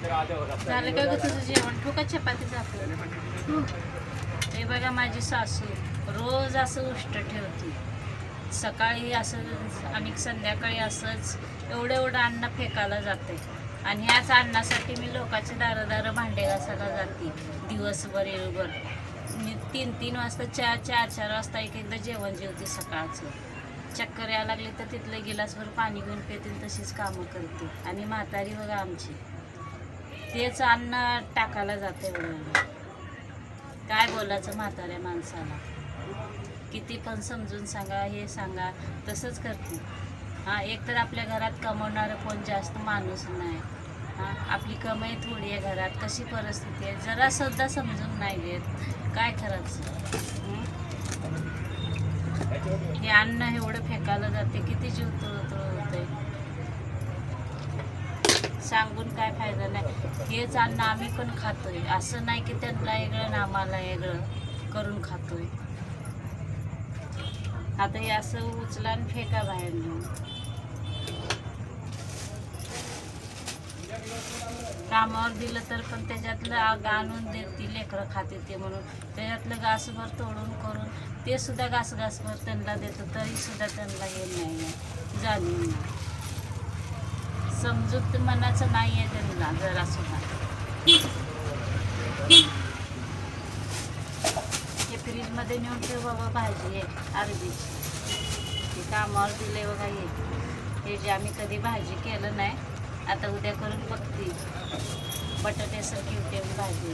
झालं का ग तुझं जेवण? ठोका चपाती जातो. हे बघा माझी सासू रोज असं उष्ट ठेवते. सकाळी असं आणि संध्याकाळी असंच एवढं एवढं अन्न फेकायला जाते. आणि ह्याच अन्नासाठी मी लोकांचे दारं भांडे घासायला जाते दिवसभर येळभर. मी 3-3 वाजता 4 वाजता एक एकदा जेवण जेवते सकाळचं. चक्कर यायला लागले तर तिथलं गिलासभर पाणी घेऊन पिते, तशीच कामं करते. आणि म्हातारी बघा आमची तेच अन्न टाकायला जाते एवढं. काय बोलायचं म्हाताऱ्या माणसाला? किती पण समजून सांगा, हे सांगा, तसंच करते. हां, एक तर आपल्या घरात कमवणारं कोण जास्त माणूस नाही. हां, आपली कमाई थोडी आहे घरात, कशी परिस्थिती आहे जरासुद्धा समजून नाही घेत. काय करायचं? हे अन्न एवढं फेकायला जाते, किती जीव होतंय. सांगून काय फायदा नाही. हेच अन्न आम्ही पण खातोय. असं नाही की त्यांना वेगळं आणि आम्हाला वेगळं करून खातोय. आता हे असं उचला आणि फेका बाहेर नेऊन. कामावर दिलं तर पण त्याच्यातलं आणून देते लेकरं खाते ते म्हणून त्याच्यातलं घासभर तोडून करून ते सुद्धा घासभर त्यांना देतो, तरी सुद्धा त्यांना हे नाही आहे, जाणीव नाही. समजूत मनाचं नाही आहे त्यांना जरा सुद्धा. हे फ्रीजमध्ये नेऊन ठेव बाबा भाजी आहे अरबीची. हे कामावर दिले बघा. हे जे आम्ही कधी भाजी केलं नाही, आता उद्या करून बघते. बटाट्यासारखी होते भाजी.